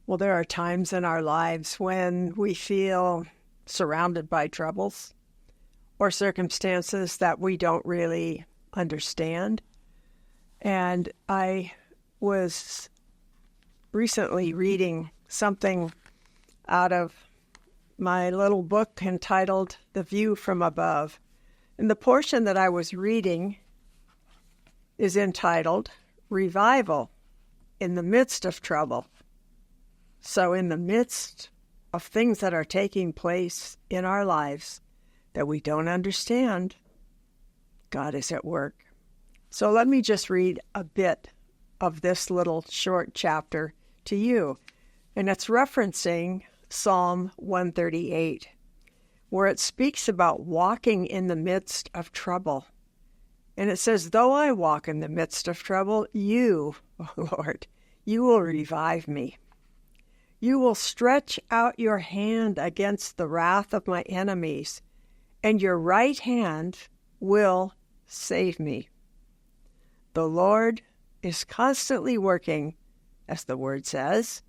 Well, there are times in our lives when we feel surrounded by troubles or circumstances that we don't really understand. And I was recently reading something out of my little book entitled The View from Above. And the portion that I was reading is entitled Revival in the Midst of Trouble. So in the midst of things that are taking place in our lives that we don't understand, God is at work. So let me just read a bit of this little short chapter to you. And it's referencing Psalm 138, where it speaks about walking in the midst of trouble. And it says, though I walk in the midst of trouble, you, O Lord, you will revive me. You will stretch out your hand against the wrath of my enemies, and your right hand will save me. The Lord is constantly working, as the word says,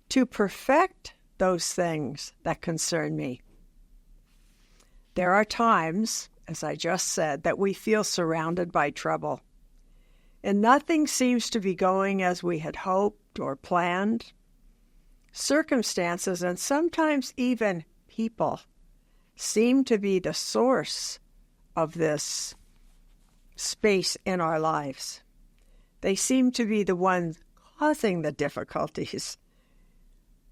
to perfect those things that concern me. There are times, as I just said, that we feel surrounded by trouble, and nothing seems to be going as we had hoped or planned. Circumstances and sometimes even people seem to be the source of this space in our lives. They seem to be the ones causing the difficulties.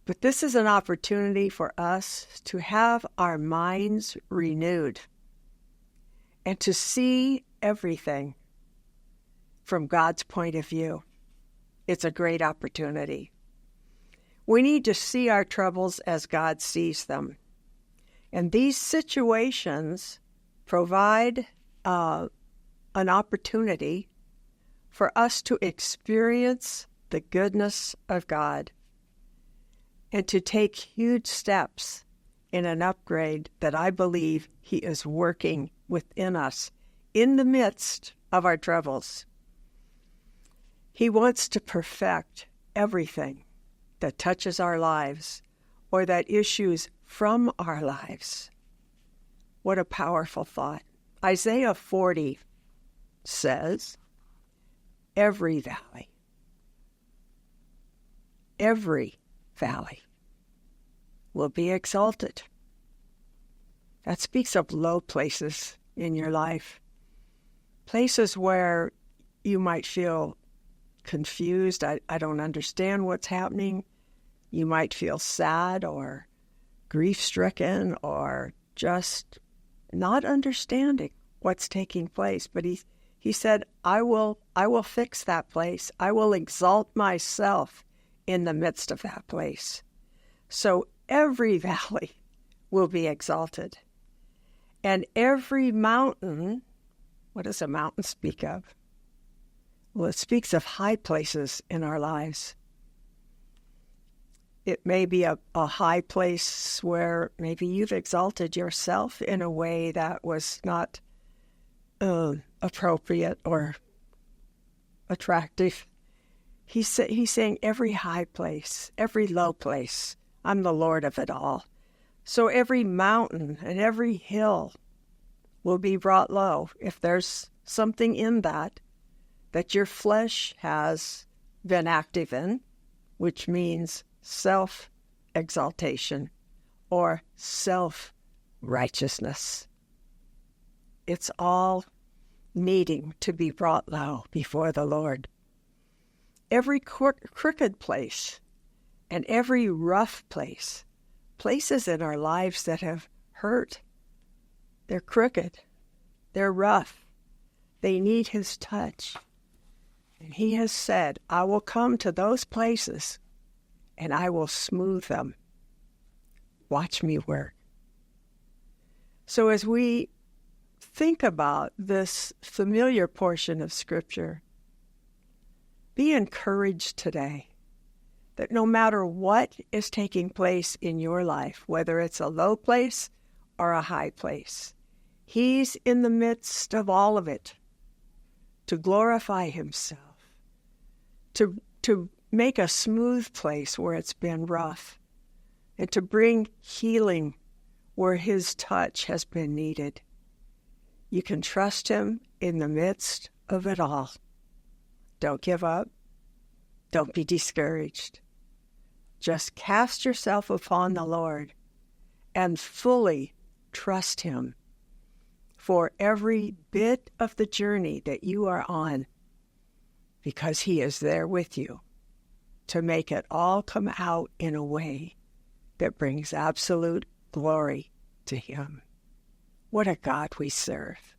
But this is an opportunity for us to have our minds renewed and to see everything from God's point of view. It's a great opportunity. We need to see our troubles as God sees them. And these situations provide an opportunity for us to experience the goodness of God and to take huge steps in an upgrade that I believe He is working within us in the midst of our troubles. He wants to perfect everything that touches our lives or that issues from our lives. What a powerful thought. Isaiah 40 says, every valley will be exalted. That speaks of low places in your life, places where you might feel confused. I don't understand what's happening. You might feel sad or grief-stricken or just not understanding what's taking place. But he said, I will fix that place. I will exalt myself in the midst of that place. So every valley will be exalted. And every mountain, what does a mountain speak of? Well, it speaks of high places in our lives. It may be a high place where maybe you've exalted yourself in a way that was not appropriate or attractive. He's saying every high place, every low place, I'm the Lord of it all. So every mountain and every hill will be brought low. If there's something in that your flesh has been active in, which means self-exaltation or self-righteousness. It's all needing to be brought low before the Lord. Every crooked place and every rough place, places in our lives that have hurt, they're crooked, they're rough, they need His touch. And He has said, I will come to those places and I will smooth them. Watch me work. So as we think about this familiar portion of Scripture, be encouraged today that no matter what is taking place in your life, whether it's a low place or a high place, He's in the midst of all of it to glorify Himself, to make a smooth place where it's been rough, and to bring healing where His touch has been needed. You can trust Him in the midst of it all. Don't give up. Don't be discouraged. Just cast yourself upon the Lord and fully trust Him for every bit of the journey that you are on, because He is there with you to make it all come out in a way that brings absolute glory to Him. What a God we serve.